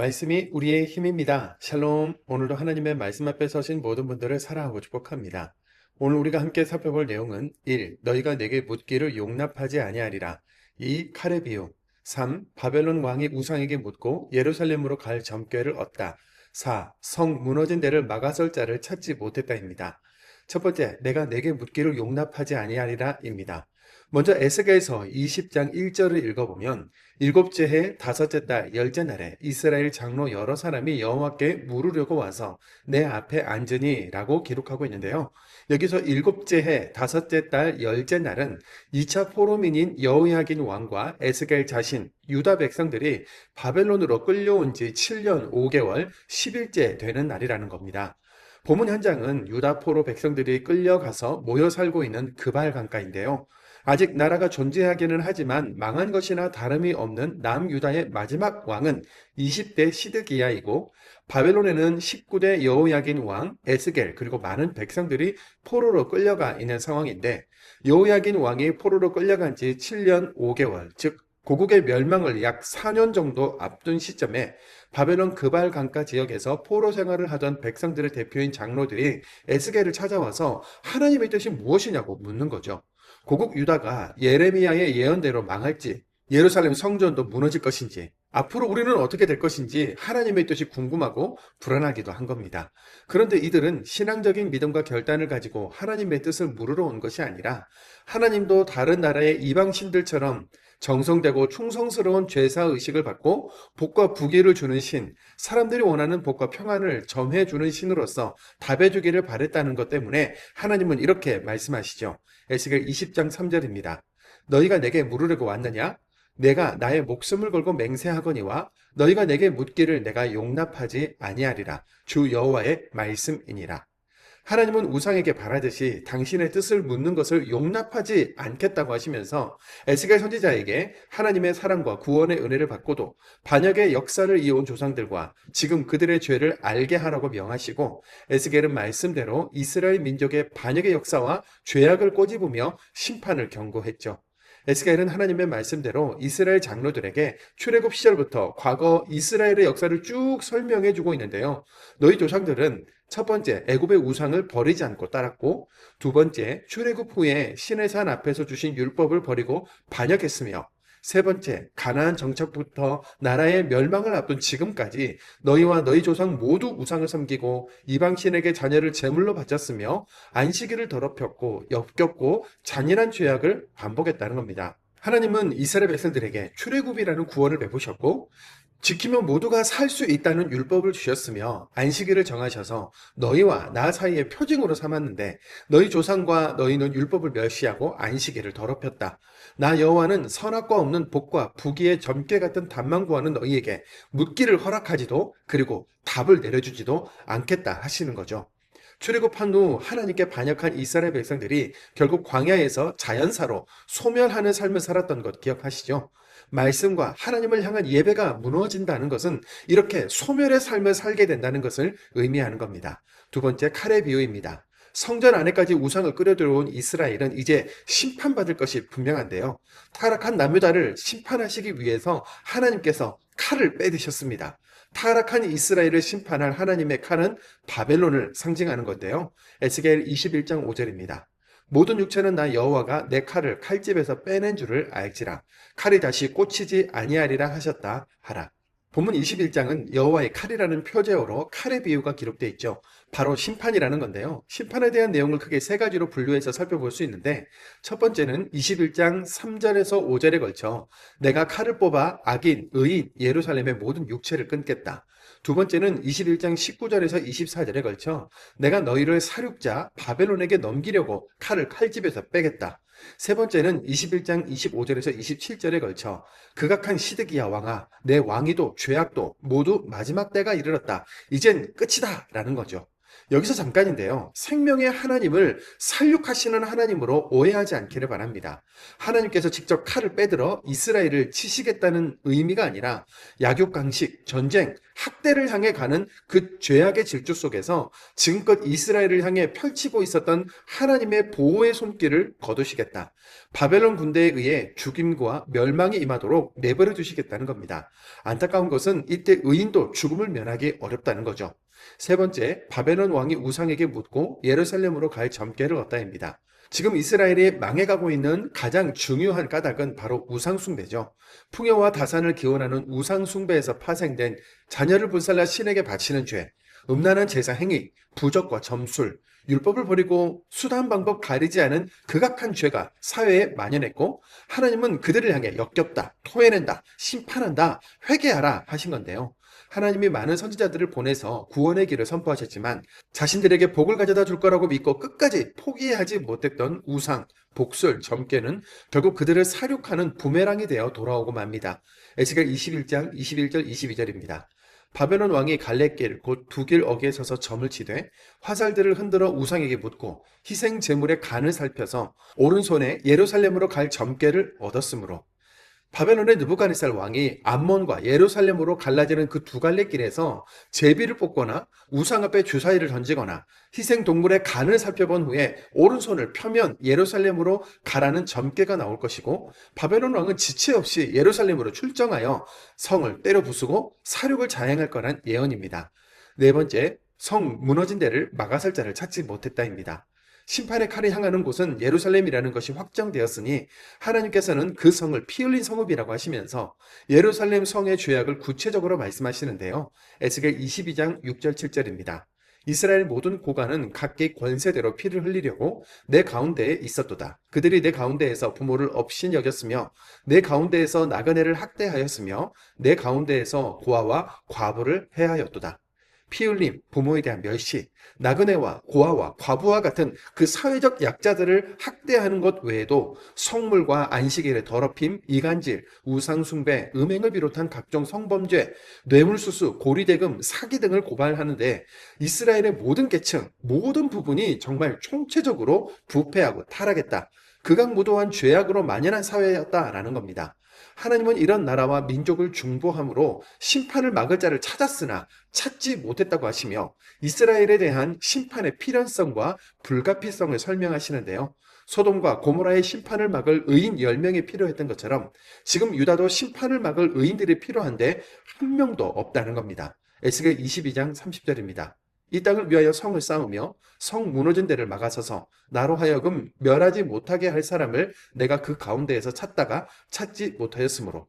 말씀이 우리의 힘입니다. 샬롬. 오늘도 하나님의 말씀 앞에 서신 모든 분들을 사랑하고 축복합니다. 오늘 우리가 함께 살펴볼 내용은 1. 너희가 내게 묻기를 용납하지 아니하리라. 2. 칼의 비유. 3. 바벨론 왕이 우상에게 묻고 예루살렘으로 갈 점괘를 얻다. 4. 성 무너진 데를 막아설 자를 찾지 못했다입니다. 첫 번째, 내가 내게 묻기를 용납하지 아니하리라입니다. 먼저 에스겔서 20장 1절을 읽어보면 일곱째 해 다섯째 달 열째 날에 이스라엘 장로 여러 사람이 여호와께 물으려고 와서 내 앞에 앉으니 라고 기록하고 있는데요. 여기서 일곱째 해 다섯째 달 열째 날은 2차 포로민인 여호야긴 왕과 에스겔 자신 유다 백성들이 바벨론으로 끌려온 지 7년 5개월 10일째 되는 날이라는 겁니다. 본문 현장은 유다 포로 백성들이 끌려가서 모여 살고 있는 그발 강가인데요. 아직 나라가 존재하기는 하지만 망한 것이나 다름이 없는 남유다의 마지막 왕은 20대 시드기야이고 바벨론에는 19대 여호야긴 왕 에스겔 그리고 많은 백성들이 포로로 끌려가 있는 상황인데 여호야긴 왕이 포로로 끌려간 지 7년 5개월 즉 고국의 멸망을 약 4년 정도 앞둔 시점에 바벨론 그발 강가 지역에서 포로 생활을 하던 백성들의 대표인 장로들이 에스겔을 찾아와서 하나님의 뜻이 무엇이냐고 묻는 거죠. 고국 유다가 예레미야의 예언대로 망할지, 예루살렘 성전도 무너질 것인지, 앞으로 우리는 어떻게 될 것인지 하나님의 뜻이 궁금하고 불안하기도 한 겁니다. 그런데 이들은 신앙적인 믿음과 결단을 가지고 하나님의 뜻을 물으러 온 것이 아니라 하나님도 다른 나라의 이방신들처럼 정성되고 충성스러운 죄사의식을 받고 복과 부귀를 주는 신, 사람들이 원하는 복과 평안을 점해주는 신으로서 답해주기를 바랬다는 것 때문에 하나님은 이렇게 말씀하시죠. 에스겔 20장 3절입니다. 너희가 내게 물으려고 왔느냐? 내가 나의 목숨을 걸고 맹세하거니와 너희가 내게 묻기를 내가 용납하지 아니하리라. 주 여호와의 말씀이니라. 하나님은 우상에게 바라듯이 당신의 뜻을 묻는 것을 용납하지 않겠다고 하시면서 에스겔 선지자에게 하나님의 사랑과 구원의 은혜를 받고도 반역의 역사를 이어온 조상들과 지금 그들의 죄를 알게 하라고 명하시고 에스겔은 말씀대로 이스라엘 민족의 반역의 역사와 죄악을 꼬집으며 심판을 경고했죠. 에스겔은 하나님의 말씀대로 이스라엘 장로들에게 출애굽 시절부터 과거 이스라엘의 역사를 쭉 설명해 주고 있는데요. 너희 조상들은 첫 번째, 애굽의 우상을 버리지 않고 따랐고, 두 번째, 출애굽 후에 신의 산 앞에서 주신 율법을 버리고 반역했으며, 세 번째, 가나안 정착부터 나라의 멸망을 앞둔 지금까지 너희와 너희 조상 모두 우상을 섬기고 이방신에게 자녀를 제물로 바쳤으며 안식일을 더럽혔고 역겹고 잔인한 죄악을 반복했다는 겁니다. 하나님은 이스라엘 백성들에게 출애굽이라는 구원을 베푸셨고 지키면 모두가 살 수 있다는 율법을 주셨으며 안식일을 정하셔서 너희와 나 사이의 표징으로 삼았는데 너희 조상과 너희는 율법을 멸시하고 안식일을 더럽혔다. 나 여호와는 선악과 없는 복과 부귀의 점괘 같은 답만 구하는 너희에게 묻기를 허락하지도 그리고 답을 내려주지도 않겠다 하시는 거죠. 출애굽한 후 하나님께 반역한 이스라엘 백성들이 결국 광야에서 자연사로 소멸하는 삶을 살았던 것 기억하시죠? 말씀과 하나님을 향한 예배가 무너진다는 것은 이렇게 소멸의 삶을 살게 된다는 것을 의미하는 겁니다. 두 번째, 칼의 비유입니다. 성전 안에까지 우상을 끌어들여온 이스라엘은 이제 심판받을 것이 분명한데요. 타락한 남유다를 심판하시기 위해서 하나님께서 칼을 빼드셨습니다. 타락한 이스라엘을 심판할 하나님의 칼은 바벨론을 상징하는 건데요. 에스겔 21장 5절입니다. 모든 육체는 나 여호와가 내 칼을 칼집에서 빼낸 줄을 알지라. 칼이 다시 꽂히지 아니하리라 하셨다 하라. 본문 21장은 여호와의 칼이라는 표제어로 칼의 비유가 기록되어 있죠. 바로 심판이라는 건데요. 심판에 대한 내용을 크게 세 가지로 분류해서 살펴볼 수 있는데 첫 번째는 21장 3절에서 5절에 걸쳐 내가 칼을 뽑아 악인, 의인, 예루살렘의 모든 육체를 끊겠다. 두 번째는 21장 19절에서 24절에 걸쳐 내가 너희를 사륙자 바벨론에게 넘기려고 칼을 칼집에서 빼겠다. 세 번째는 21장 25절에서 27절에 걸쳐 극악한 시드기야 왕아 내 왕위도 죄악도 모두 마지막 때가 이르렀다. 이젠 끝이다 라는 거죠. 여기서 잠깐인데요. 생명의 하나님을 살육하시는 하나님으로 오해하지 않기를 바랍니다. 하나님께서 직접 칼을 빼들어 이스라엘을 치시겠다는 의미가 아니라 약육강식, 전쟁, 학대를 향해 가는 그 죄악의 질주 속에서 지금껏 이스라엘을 향해 펼치고 있었던 하나님의 보호의 손길을 거두시겠다. 바벨론 군대에 의해 죽임과 멸망이 임하도록 내버려 두시겠다는 겁니다. 안타까운 것은 이때 의인도 죽음을 면하기 어렵다는 거죠. 세 번째, 바벨론 왕이 우상에게 묻고 예루살렘으로 갈 점괘를 얻다입니다. 지금 이스라엘이 망해가고 있는 가장 중요한 까닭은 바로 우상숭배죠. 풍요와 다산을 기원하는 우상숭배에서 파생된 자녀를 불살라 신에게 바치는 죄, 음란한 제사 행위, 부적과 점술, 율법을 버리고 수단 방법 가리지 않은 극악한 죄가 사회에 만연했고 하나님은 그들을 향해 역겹다, 토해낸다, 심판한다, 회개하라 하신 건데요. 하나님이 많은 선지자들을 보내서 구원의 길을 선포하셨지만 자신들에게 복을 가져다 줄 거라고 믿고 끝까지 포기하지 못했던 우상, 복술, 점괘는 결국 그들을 사륙하는 부메랑이 되어 돌아오고 맙니다. 에스겔 21장 21절 22절입니다. 바벨론 왕이 갈래길 곧 두 길 어귀에 서서 점을 치되 화살들을 흔들어 우상에게 묻고 희생 제물의 간을 살펴서 오른손에 예루살렘으로 갈 점괘를 얻었으므로 바벨론의 느부갓네살 왕이 암몬과 예루살렘으로 갈라지는 그 두 갈래 길에서 제비를 뽑거나 우상 앞에 주사위를 던지거나 희생 동물의 간을 살펴본 후에 오른손을 펴면 예루살렘으로 가라는 점괘가 나올 것이고 바벨론 왕은 지체 없이 예루살렘으로 출정하여 성을 때려 부수고 사륙을 자행할 거란 예언입니다. 네 번째, 성 무너진 데를 막아설 자를 찾지 못했다입니다. 심판의 칼이 향하는 곳은 예루살렘이라는 것이 확정되었으니 하나님께서는 그 성을 피 흘린 성읍이라고 하시면서 예루살렘 성의 죄악을 구체적으로 말씀하시는데요. 에스겔 22장 6절 7절입니다. 이스라엘 모든 고관은 각기 권세대로 피를 흘리려고 내 가운데에 있었도다. 그들이 내 가운데에서 부모를 업신 여겼으며 내 가운데에서 나그네를 학대하였으며 내 가운데에서 고아와 과부를 해하였도다. 피 흘림, 부모에 대한 멸시, 나그네와 고아와 과부와 같은 그 사회적 약자들을 학대하는 것 외에도 성물과 안식일의 더럽힘, 이간질, 우상숭배, 음행을 비롯한 각종 성범죄, 뇌물수수, 고리대금, 사기 등을 고발하는데 이스라엘의 모든 계층, 모든 부분이 정말 총체적으로 부패하고 타락했다. 극악무도한 죄악으로 만연한 사회였다라는 겁니다. 하나님은 이런 나라와 민족을 중보함으로 심판을 막을 자를 찾았으나 찾지 못했다고 하시며 이스라엘에 대한 심판의 필연성과 불가피성을 설명하시는데요. 소돔과 고모라의 심판을 막을 의인 10명이 필요했던 것처럼 지금 유다도 심판을 막을 의인들이 필요한데 한 명도 없다는 겁니다. 에스겔 22장 30절입니다. 이 땅을 위하여 성을 쌓으며 성 무너진 데를 막아서서 나로 하여금 멸하지 못하게 할 사람을 내가 그 가운데에서 찾다가 찾지 못하였으므로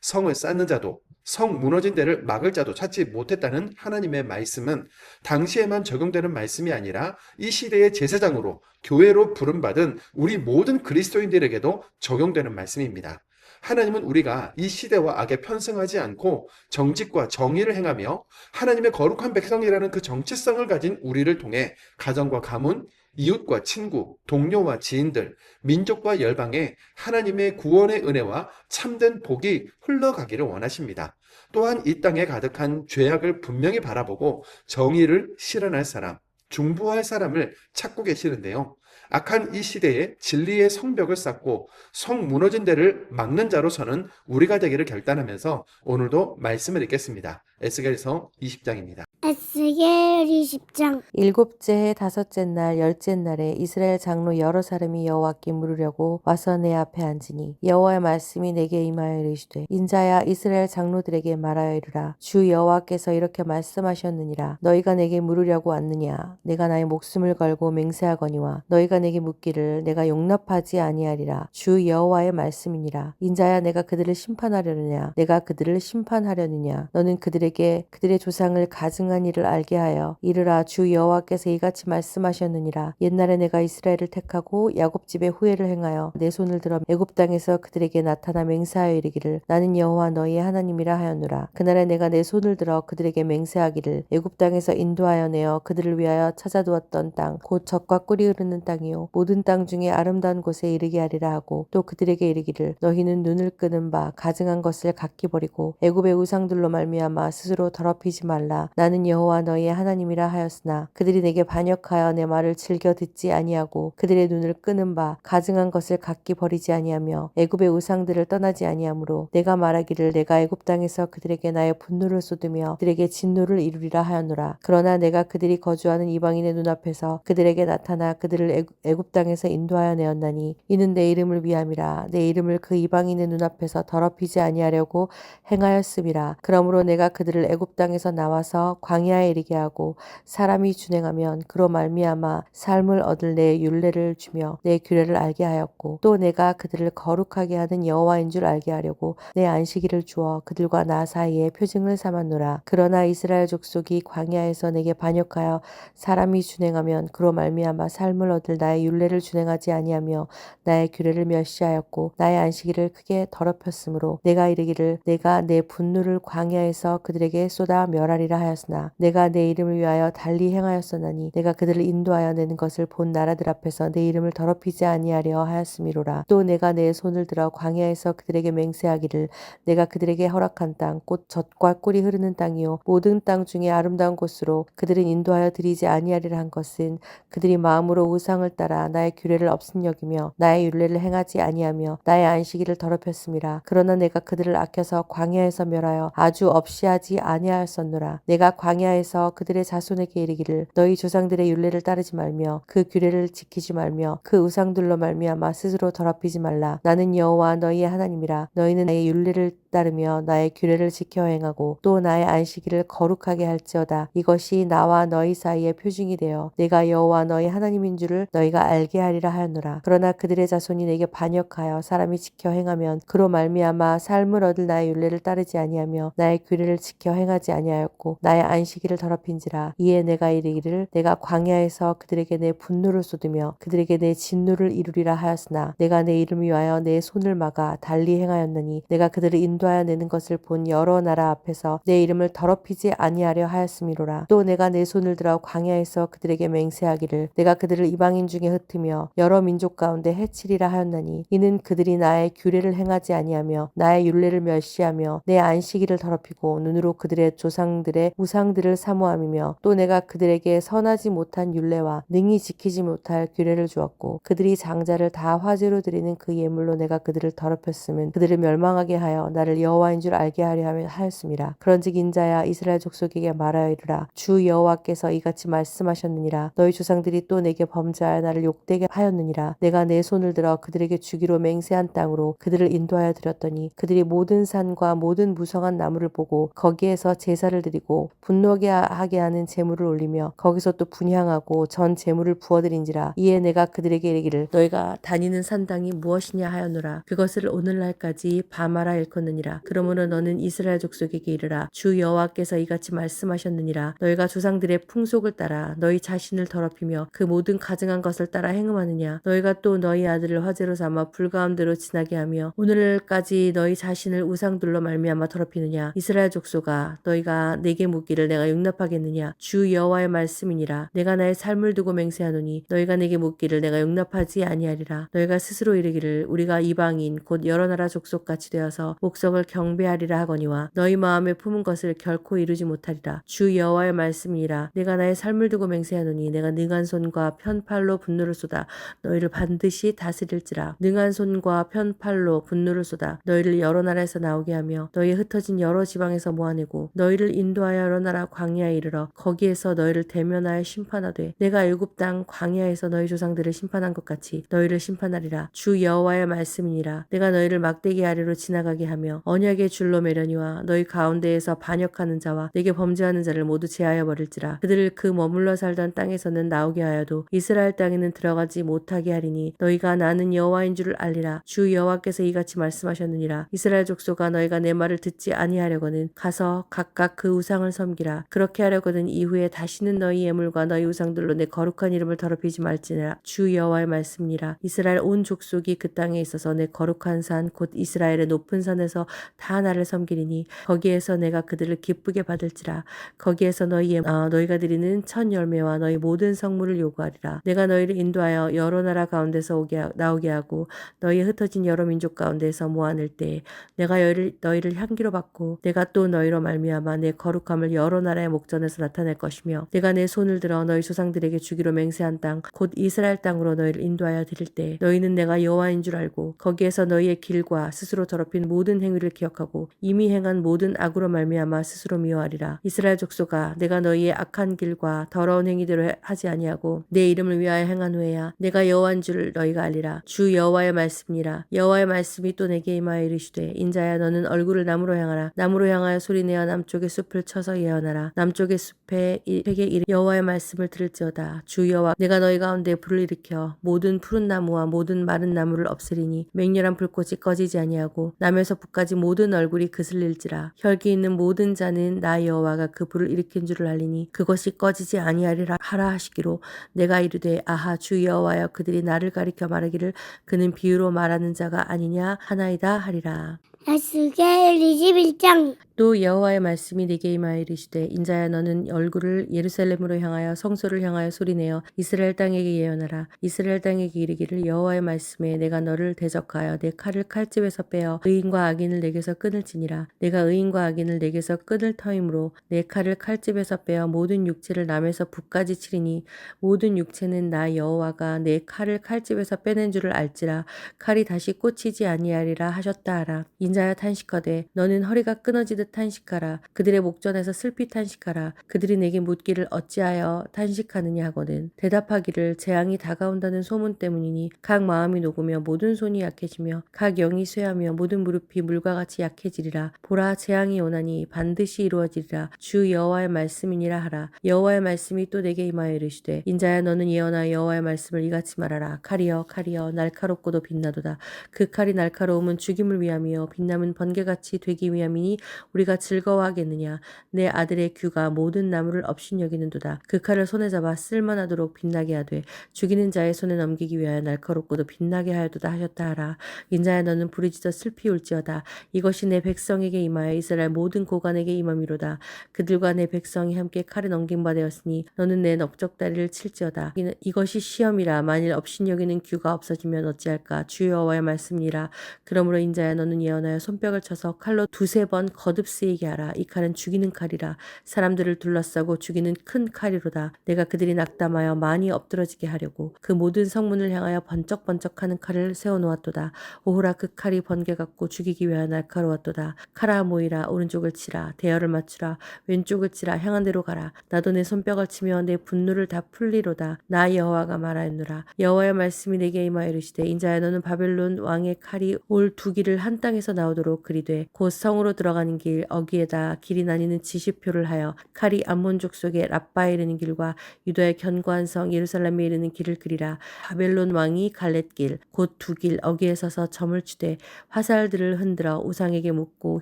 성을 쌓는 자도 성 무너진 데를 막을 자도 찾지 못했다는 하나님의 말씀은 당시에만 적용되는 말씀이 아니라 이 시대의 제사장으로 교회로 부름받은 우리 모든 그리스도인들에게도 적용되는 말씀입니다. 하나님은 우리가 이 시대와 악에 편승하지 않고 정직과 정의를 행하며 하나님의 거룩한 백성이라는 그 정체성을 가진 우리를 통해 가정과 가문, 이웃과 친구, 동료와 지인들, 민족과 열방에 하나님의 구원의 은혜와 참된 복이 흘러가기를 원하십니다. 또한 이 땅에 가득한 죄악을 분명히 바라보고 정의를 실현할 사람, 중보할 사람을 찾고 계시는데요. 악한 이 시대에 진리의 성벽을 쌓고 성 무너진 데를 막는 자로서는 우리가 되기를 결단하면서 오늘도 말씀을 읽겠습니다. 에스겔서 20장입니다. 에스겔 20장. 일곱째 해 다섯째 날 열째 날에 이스라엘 장로 여러 사람이 여호와께 물으려고 와서 내 앞에 앉으니 여호와의 말씀이 내게 임하여 이르시되 인자야 이스라엘 장로들에게 말하여 이르라 주 여호와께서 이렇게 말씀하셨느니라 너희가 내게 물으려고 왔느냐 내가 나의 목숨을 걸고 맹세하거니와 너희가 내게 묻기를 내가 용납하지 아니하리라 주 여호와의 말씀이니라 인자야 내가 그들을 심판하려느냐 내가 그들을 심판하려느냐 너는 그들에게 그들의 조상을 가증한 일을 알게 하여 이르라 주 여호와께서 이같이 말씀하셨느니라 옛날에 내가 이스라엘을 택하고 야곱 집에 후회를 행하여 내 손을 들어 애굽 땅에서 그들에게 나타나 맹세하여 이르기를 나는 여호와 너희의 하나님이라 하였노라 그날에 내가 내 손을 들어 그들에게 맹세하기를 애굽 땅에서 인도하여 내어 그들을 위하여 찾아두었던 땅 곧 젖과 꿀이 흐르는 땅이요 모든 땅 중에 아름다운 곳에 이르게 하리라 하고 또 그들에게 이르기를 너희는 눈을 끄는 바 가증한 것을 각기 버리고 애굽의 우상들로 말미암아 스스로 더럽히지 말라 나는 나는 여호와 너희의 하나님이라 하였으나 그들이 내게 반역하여 내 말을 즐겨 듣지 아니하고 그들의 눈을 끄는 바 가증한 것을 각기 버리지 아니하며 애굽의 우상들을 떠나지 아니하므로 내가 말하기를 내가 애굽 땅에서 그들에게 나의 분노를 쏟으며 그들에게 진노를 이루리라 하였노라. 그러나 내가 그들이 거주하는 이방인의 눈앞에서 그들에게 나타나 그들을 애굽 땅에서 인도하여 내었나니 이는 내 이름을 위함이라. 내 이름을 그 이방인의 눈앞에서 더럽히지 아니하려고 행하였음이라. 그러므로 내가 그들을 애굽 땅에서 나와서 광야에 이르게 하고 사람이 준행하면 그로 말미암아 삶을 얻을 내 율례를 주며 내 규례를 알게 하였고 또 내가 그들을 거룩하게 하는 여호와인 줄 알게 하려고 내 안식일을 주어 그들과 나 사이에 표징을 삼았노라. 그러나 이스라엘 족속이 광야에서 내게 반역하여 사람이 준행하면 그로 말미암아 삶을 얻을 나의 율례를 준행하지 아니하며 나의 규례를 멸시하였고 나의 안식일을 크게 더럽혔으므로 내가 이르기를 내가 내 분노를 광야에서 그들에게 쏟아 멸하리라 하였으나 내가 내 이름을 위하여 달리 행하였었나니 내가 그들을 인도하여 내는 것을 본 나라들 앞에서 내 이름을 더럽히지 아니하려 하였음이로라. 또 내가 내 손을 들어 광야에서 그들에게 맹세하기를 내가 그들에게 허락한 땅 곧 젖과 꿀이 흐르는 땅이요 모든 땅 중에 아름다운 곳으로 그들은 인도하여 드리지 아니하리라 한 것은 그들이 마음으로 우상을 따라 나의 규례를 없인 여기며 나의 율례를 행하지 아니하며 나의 안식일을 더럽혔음이라. 그러나 내가 그들을 아껴서 광야에서 멸하여 아주 없이 하지 아니하였었노라. 내가 광야에서 그들의 자손에게 이르기를 너희 조상들의 율례를 따르지 말며 그 규례를 지키지 말며 그 우상들로 말미암아 스스로 더럽히지 말라. 나는 여호와 너희의 하나님이라. 너희는 나의 율례를 따르며 나의 규례를 지켜 행하고 또 나의 안식일을 거룩하게 할지어다. 이것이 나와 너희 사이의 표징이 되어 내가 여호와 너희 하나님인 줄을 너희가 알게 하리라 하였노라. 그러나 그들의 자손이 내게 반역하여 사람이 지켜 행하면 그로 말미암아 삶을 얻을 나의 율례를 따르지 아니하며 나의 규례를 지켜 행하지 아니하였고 나의 안식일을 더럽힌지라. 이에 내가 이르기를 내가 광야에서 그들에게 내 분노를 쏟으며 그들에게 내 진노를 이루리라 하였으나 내가 내 이름을 위하여 내 손을 막아 달리 행하였나니 내가 그들을 인도하여 내는 것을 본 여러 나라 앞에서 내 이름을 더럽히지 아니하려 하였음이로라. 또 내가 내 손을 들어 광야에서 그들에게 맹세하기를 내가 그들을 이방인 중에 흩으며 여러 민족 가운데 해치리라 하였나니 이는 그들이 나의 규례를 행하지 아니하며 나의 율례를 멸시하며 내 안식일을 더럽히고 눈으로 그들의 조상들의 우상들을 사모함이며 또 내가 그들에게 선하지 못한 율례와 능히 지키지 못할 규례를 주었고 그들이 장자를 다 화제로 드리는 그 예물로 내가 그들을 더럽혔음은 그들을 멸망하게 하여 나를 여호와인 줄 알게 하려 하였음이라. 그런즉 인자야 이스라엘 족속에게 말하여 이르라. 주 여호와께서 이같이 말씀하셨느니라. 너희 조상들이 또 내게 범죄하여 나를 욕되게 하였느니라. 내가 내 손을 들어 그들에게 주기로 맹세한 땅으로 그들을 인도하여 드렸더니 그들이 모든 산과 모든 무성한 나무를 보고 거기에서 제사를 드리고 분노하게 하는 제물을 올리며 거기서 또 분향하고 전 제물을 부어드린지라. 이에 내가 그들에게 이르기를 너희가 다니는 산당이 무엇이냐 하였노라. 그것을 오늘날까지 바마라 일컫느니라. 그러므로 너는 이스라엘 족속에게 이르라. 주 여호와께서 이같이 말씀하셨느니라. 너희가 조상들의 풍속을 따라 너희 자신을 더럽히며 그 모든 가증한 것을 따라 행음하느냐. 너희가 또 너희 아들을 화제로 삼아 불가운데로 지나게 하며 오늘까지 너희 자신을 우상들로 말미암아 더럽히느냐. 이스라엘 족속아 너희가 내게 묻기를 내가 용납하겠느냐. 주 여호와의 말씀이니라. 내가 나의 삶을 두고 맹세하노니 너희가 내게 묻기를 내가 용납하지 아니하리라. 너희가 스스로 이르기를 우리가 이방인 곧 여러 나라 족속같이 되어서 목석을 경배하리라 하거니와 너희 마음에 품은 것을 결코 이루지 못하리라. 주 여호와의 말씀이니라. 내가 나의 삶을 두고 맹세하노니 내가 능한 손과 편팔로 분노를 쏟아 너희를 반드시 다스릴지라. 능한 손과 편팔로 분노를 쏟아 너희를 여러 나라에서 나오게 하며 너희의 흩어진 여러 지방에서 모아내고 너희를 인도하여 여러 나라 광야에 이르러 거기에서 너희를 대면하여 심판하되 내가 애굽 땅 광야에서 너희 조상들을 심판한 것 같이 너희를 심판하리라. 주 여호와의 말씀이니라. 내가 너희를 막대기 아래로 지나가게 하며 언약의 줄로 매려니와 너희 가운데에서 반역하는 자와 내게 범죄하는 자를 모두 제하여 버릴지라. 그들을 그 머물러 살던 땅에서는 나오게 하여도 이스라엘 땅에는 들어가지 못하게 하리니 너희가 나는 여호와인 줄을 알리라. 주 여호와께서 이같이 말씀하셨느니라. 이스라엘 족속아 너희가 내 말을 듣지 아니하려거든 가서 각각 그 우상을 섬기라. 그렇게 하려거든 이후에 다시는 너희 예물과 너희 우상들로 내 거룩한 이름을 더럽히지 말지니라. 주 여호와의 말씀이니라. 이스라엘 온 족속이 그 땅에 있어서 내 거룩한 산 곧 이스라엘의 높은 산에서 다 나를 섬기리니 거기에서 내가 그들을 기쁘게 받을지라. 거기에서 너희가 드리는 첫 열매와 너희 모든 성물을 요구하리라. 내가 너희를 인도하여 여러 나라 가운데서 나오게 하고 너희의 흩어진 여러 민족 가운데서 모아낼 때에 내가 너희를 향기로 받고 내가 또 너희로 말미암아 내 거룩함을 여러 나라의 목전에서 나타낼 것이며 내가 내 손을 들어 너희 조상들에게 주기로 맹세한 땅 곧 이스라엘 땅으로 너희를 인도하여 드릴 때 너희는 내가 여호와인 줄 알고 거기에서 너희의 길과 스스로 더럽힌 모든 행위를 기억하고 이미 행한 모든 악으로 말미암아 스스로 미워하리라. 이스라엘 족속아, 내가 너희의 악한 길과 더러운 행위대로 하지 아니하고 내 이름을 위하여 행한 후에야 내가 여호와인 줄 너희가 알리라. 주 여호와의 말씀이라. 여호와의 말씀이 또 내게 임하여 이르시되 인자야, 너는 얼굴을 남으로 향하라. 남으로 향하여 소리내어 남쪽의 숲을 쳐서 예언하라. 남쪽의 숲에 이르 여호와의 말씀을 들을지어다. 주 여호와, 내가 너희 가운데 불을 일으켜 모든 푸른 나무와 모든 마른 나무를 없애리니 맹렬한 불꽃이 꺼지지 아니하고 남에서 북까지 모든 얼굴이 그슬릴지라. 혈기 있는 모든 자는 나 여호와가 그 불을 일으킨 줄을 알리니 그것이 꺼지지 아니하리라 하라 하시기로 내가 이르되 아하, 주 여호와여, 그들이 나를 가리켜 말하기를 그는 비유로 말하는 자가 아니냐 하나이다 하리라. 에스겔 21장. 또 여호와의 말씀이 내게 임하여 이르시되 인자야, 너는 얼굴을 예루살렘으로 향하여 성소를 향하여 소리내어 이스라엘 땅에게 예언하라. 이스라엘 땅에게 이르기를 여호와의 말씀에 내가 너를 대적하여 내 칼을 칼집에서 빼어 의인과 악인을 내게서 끊을지니라. 내가 의인과 악인을 내게서 끊을 터이므로 내 칼을 칼집에서 빼어 모든 육체를 남에서 북까지 치리니 모든 육체는 나 여호와가 내 칼을 칼집에서 빼낸 줄을 알지라. 칼이 다시 꽂히지 아니하리라 하셨다 하라. 인자야, 탄식하되 너는 허리가 끊어지듯 탄식하라. 그들의 목전에서 슬피 탄식하라. 그들이 내게 묻기를 어찌하여 탄식하느냐 하거든. 대답하기를 재앙이 다가온다는 소문 때문이니 각 마음이 녹으며 모든 손이 약해지며 각 영이 쇠하며 모든 무릎이 물과 같이 약해지리라. 보라, 재앙이 오나니 반드시 이루어지리라. 주 여호와의 말씀이니라 하라. 여호와의 말씀이 또 내게 임하여 이르시되 인자야, 너는 예언하여 여호와의 말씀을 이같이 말하라. 칼이여 날카롭고도 빛나도다. 그 칼이 날카로움은 죽임을 위함이요 빛남은 번개같이 되기 위함이니 우리가 즐거워하겠느냐. 내 아들의 규가 모든 나무를 업신여기는도다. 그 칼을 손에 잡아 쓸만하도록 빛나게 하되 죽이는 자의 손에 넘기기 위하여 날카롭고도 빛나게 하여도다 하셨다 하라. 인자야, 너는 부르짖어 슬피 울지어다. 이것이 내 백성에게 임하여 이스라엘 모든 고관에게 임함이로다. 그들과 내 백성이 함께 칼에 넘긴 바 되었으니 너는 내 넓적다리를 칠지어다. 이것이 시험이라. 만일 업신여기는 규가 없어지면 어찌할까. 주 여호와의 말씀이라. 그러므로 인자야, 너는 예언하여 손뼉을 쳐서 칼로 두세 번 거듭 쓰이게 하라. 이 칼은 죽이는 칼이라. 사람들을 둘러싸고 죽이는 큰 칼이로다. 내가 그들이 낙담하여 많이 엎드러지게 하려고 그 모든 성문을 향하여 번쩍번쩍하는 칼을 세워놓았도다. 오호라, 그 칼이 번개 같고 죽이기 위하여 날카로웠도다. 칼아 모이라. 오른쪽을 치라. 대열을 맞추라. 왼쪽을 치라. 향한 대로 가라. 나도 내 손뼉을 치며 내 분노를 다 풀리로다. 나 여호와가 말하였노라. 여호와의 말씀이 내게 임하여 이르시되 인자야, 너는 바벨론 왕의 칼이 올 두 길을 한 땅에서 나오도록 그리되 곧 성으로 들어가는 길 어기에다 길이 나뉘는 지시표를 하여 칼이 암몬 족속의 랍바에 이르는 길과 유다의 견고한 성 예루살렘에 이르는 길을 그리라. 바벨론 왕이 갈렛길 곧 두 길 어기에 서서 점을 추되 화살들을 흔들어 우상에게 묻고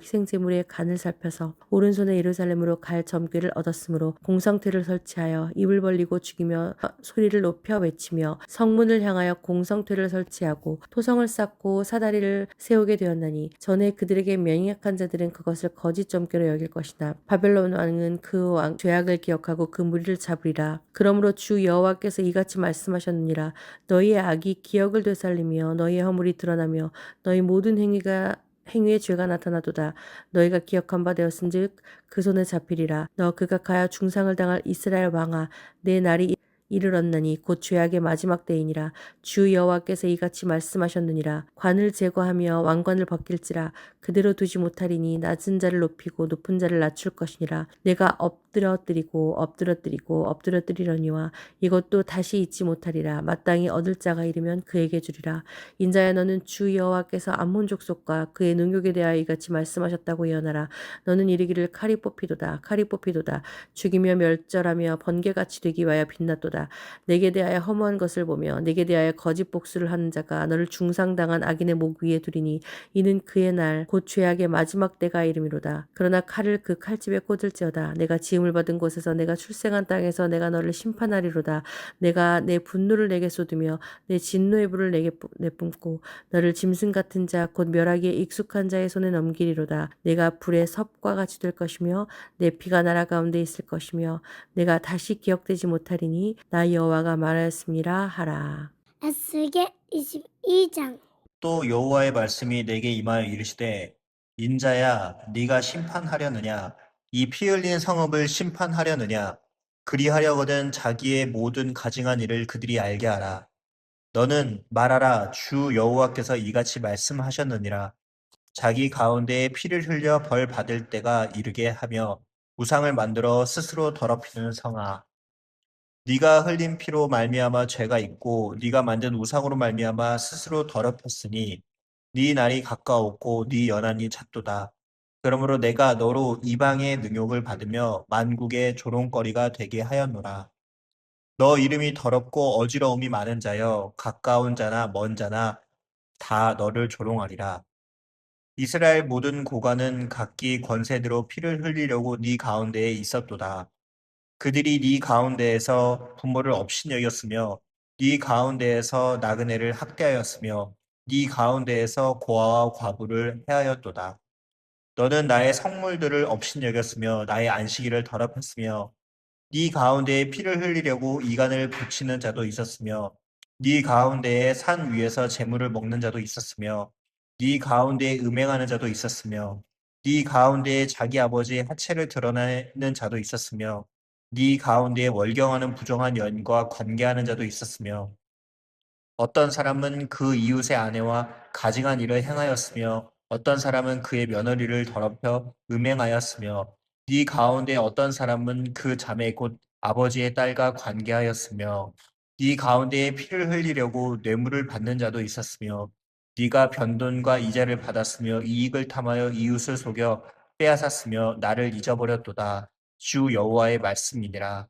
희생제물의 간을 살펴서 오른손에 예루살렘으로 갈 점괘를 얻었으므로 공성태를 설치하여 입을 벌리고 죽이며 소리를 높여 외치며 성문을 향하여 공성태를 설치하고 토성을 쌓고 사다리를 세우게 되었나니 전에 그들에게 명약한 자들은 그것을 거짓 점괘로 여길 것이나 바벨론 왕은 그 왕 죄악을 기억하고 그 무리를 잡으리라. 그러므로 주 여호와께서 이같이 말씀하셨느니라. 너희의 악이 기억을 되살리며 너희의 허물이 드러나며 너희 모든 행위의 죄가 나타나도다. 너희가 기억한 바 되었은즉 그 손에 잡히리라. 너 극악하여 중상을 당할 이스라엘 왕아, 내 날이 이르렀나니 곧 죄악의 마지막 때이니라. 주 여호와께서 이같이 말씀하셨느니라. 관을 제거하며 왕관을 벗길지라. 그대로 두지 못하리니 낮은 자를 높이고 높은 자를 낮출 것이니라. 내가 엎드러뜨리려니와 이것도 다시 잊지 못하리라. 마땅히 얻을 자가 이르면 그에게 주리라. 인자야, 너는 주 여호와께서 암몬 족속과 그의 능욕에 대하여 이같이 말씀하셨다고 예언하라. 너는 이르기를 칼이 뽑히도다. 죽이며 멸절하며 번개같이 되기 위하여 빛났도다. 내게 대하여 허무한 것을 보며 내게 대하여 거짓 복수를 하는 자가 너를 중상당한 악인의 목 위에 두리니 이는 그의 날 곧 죄악의 마지막 때가 이름이로다. 그러나 칼을 그 칼집에 꽂을지어다. 내가 지음을 죽임을 받은 곳에서 내가 출생한 땅에서 내가 너를 심판하리로다. 내가 내 분노를 내게 쏟으며 내 진노의 불을 내게 내뿜고 너를 짐승 같은 자 곧 멸하기에 익숙한 자의 손에 넘기리로다. 내가 불의 섭과 같이 될 것이며 내 피가 나라 가운데 있을 것이며 내가 다시 기억되지 못하리니 나 여호와가 말하였음이라 하라. 에스겔 22장. 또 여호와의 말씀이 내게 임하여 이르시되 인자야 네가 심판하려느냐 이 피 흘린 성읍을 심판하려느냐 그리하려거든 자기의 모든 가증한 일을 그들이 알게 하라. 너는 말하라 주 여호와께서 이같이 말씀하셨느니라. 자기 가운데에 피를 흘려 벌 받을 때가 이르게 하며 우상을 만들어 스스로 더럽히는 성아, 네가 흘린 피로 말미암아 죄가 있고 네가 만든 우상으로 말미암아 스스로 더럽혔으니 네 날이 가까웠고 네 연한이 찼도다. 그러므로 내가 너로 이방의 능욕을 받으며 만국의 조롱거리가 되게 하였노라. 너 이름이 더럽고 어지러움이 많은 자여 가까운 자나 먼 자나 다 너를 조롱하리라. 이스라엘 모든 고관은 각기 권세대로 피를 흘리려고 네 가운데에 있었도다. 그들이 네 가운데에서 부모를 업신여겼으며 네 가운데에서 나그네를 학대하였으며 네 가운데에서 고아와 과부를 해하였도다. 너는 나의 성물들을 업신여겼으며 나의 안식일을 더럽혔으며 네 가운데에 피를 흘리려고 이간을 붙이는 자도 있었으며 네 가운데에 산 위에서 재물을 먹는 자도 있었으며 네 가운데에 음행하는 자도 있었으며 네 가운데에 자기 아버지의 하체를 드러내는 자도 있었으며 네 가운데에 월경하는 부정한 연과 관계하는 자도 있었으며 어떤 사람은 그 이웃의 아내와 가증한 일을 행하였으며 어떤 사람은 그의 며느리를 더럽혀 음행하였으며 네 가운데 어떤 사람은 그 자매 곧 아버지의 딸과 관계하였으며 네 가운데에 피를 흘리려고 뇌물을 받는 자도 있었으며 네가 변돈과 이자를 받았으며 이익을 탐하여 이웃을 속여 빼앗았으며 나를 잊어버렸도다. 주 여호와의 말씀이니라.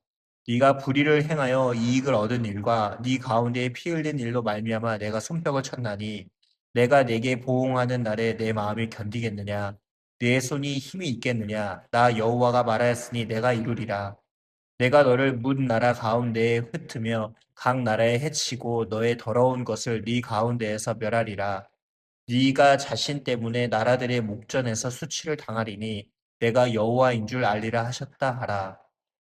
네가 불의를 행하여 이익을 얻은 일과 네 가운데에 피 흘린 일로 말미암아 내가 손뼉을 쳤나니 내가 내게 보응하는 날에 내 마음이 견디겠느냐 내 손이 힘이 있겠느냐 나 여호와가 말하였으니 내가 이루리라. 내가 너를 문 나라 가운데에 흩으며 각 나라에 해치고 너의 더러운 것을 네 가운데에서 멸하리라. 네가 자신 때문에 나라들의 목전에서 수치를 당하리니 내가 여호와인 줄 알리라 하셨다 하라.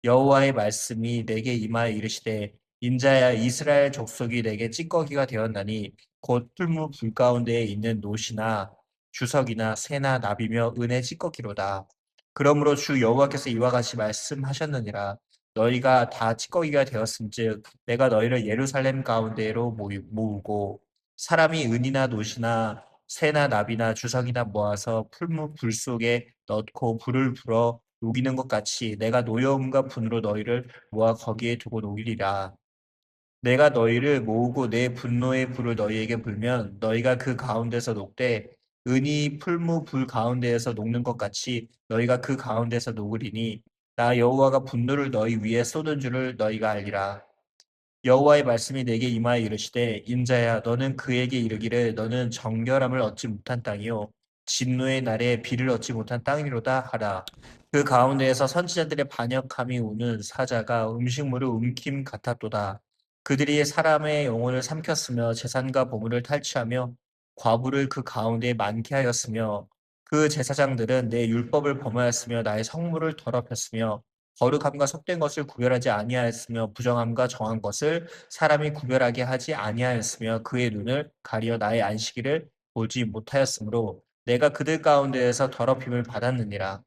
여호와의 말씀이 내게 임하여 이르시되 인자야 이스라엘 족속이 내게 찌꺼기가 되었나니 곧 풀무 불 가운데에 있는 노시나 주석이나 새나 나비며 은의 찌꺼기로다. 그러므로 주 여호와께서 이와 같이 말씀하셨느니라. 너희가 다 찌꺼기가 되었음즉 내가 너희를 예루살렘 가운데로 모으고 사람이 은이나 노시나 새나 나비나 주석이나 모아서 풀무 불 속에 넣고 불을 불어 녹이는 것 같이 내가 노여움과 분으로 너희를 모아 거기에 두고 녹이리라. 내가 너희를 모으고 내 분노의 불을 너희에게 불면 너희가 그 가운데서 녹되 은이 풀무 불 가운데에서 녹는 것 같이 너희가 그 가운데서 녹으리니 나 여호와가 분노를 너희 위에 쏟은 줄을 너희가 알리라. 여호와의 말씀이 내게 임하여 이르시되 인자야 너는 그에게 이르기를 너는 정결함을 얻지 못한 땅이요 진노의 날에 비를 얻지 못한 땅이로다 하라. 그 가운데에서 선지자들의 반역함이 우는 사자가 음식물을 움킴 같았도다. 그들이 사람의 영혼을 삼켰으며 재산과 보물을 탈취하며 과부를 그 가운데에 많게 하였으며 그 제사장들은 내 율법을 범하였으며 나의 성물을 더럽혔으며 거룩함과 속된 것을 구별하지 아니하였으며 부정함과 정한 것을 사람이 구별하게 하지 아니하였으며 그의 눈을 가리어 나의 안식일을 보지 못하였으므로 내가 그들 가운데에서 더럽힘을 받았느니라.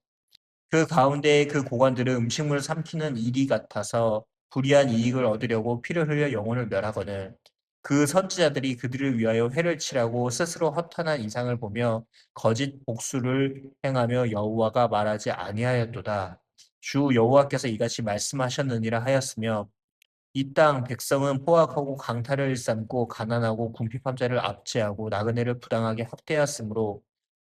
그 가운데에 그 고관들은 음식물을 삼키는 이리 같아서 불의한 이익을 얻으려고 피를 흘려 영혼을 멸하거늘 그 선지자들이 그들을 위하여 회를 치라고 스스로 허탄한 이상을 보며 거짓 복수를 행하며 여호와가 말하지 아니하였도다. 주 여호와께서 이같이 말씀하셨느니라 하였으며 이 땅 백성은 포악하고 강탈을 일삼고 가난하고 궁핍한 자를 압제하고 나그네를 부당하게 학대하였으므로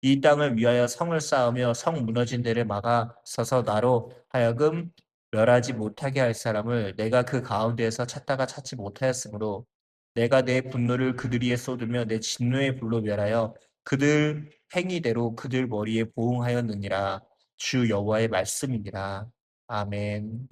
이 땅을 위하여 성을 쌓으며 성 무너진 데를 막아 서서 나로 하여금 멸하지 못하게 할 사람을 내가 그 가운데에서 찾다가 찾지 못하였으므로 내가 내 분노를 그들 위에 쏟으며 내 진노의 불로 멸하여 그들 행위대로 그들 머리에 보응하였느니라. 주 여호와의 말씀이니라. 아멘.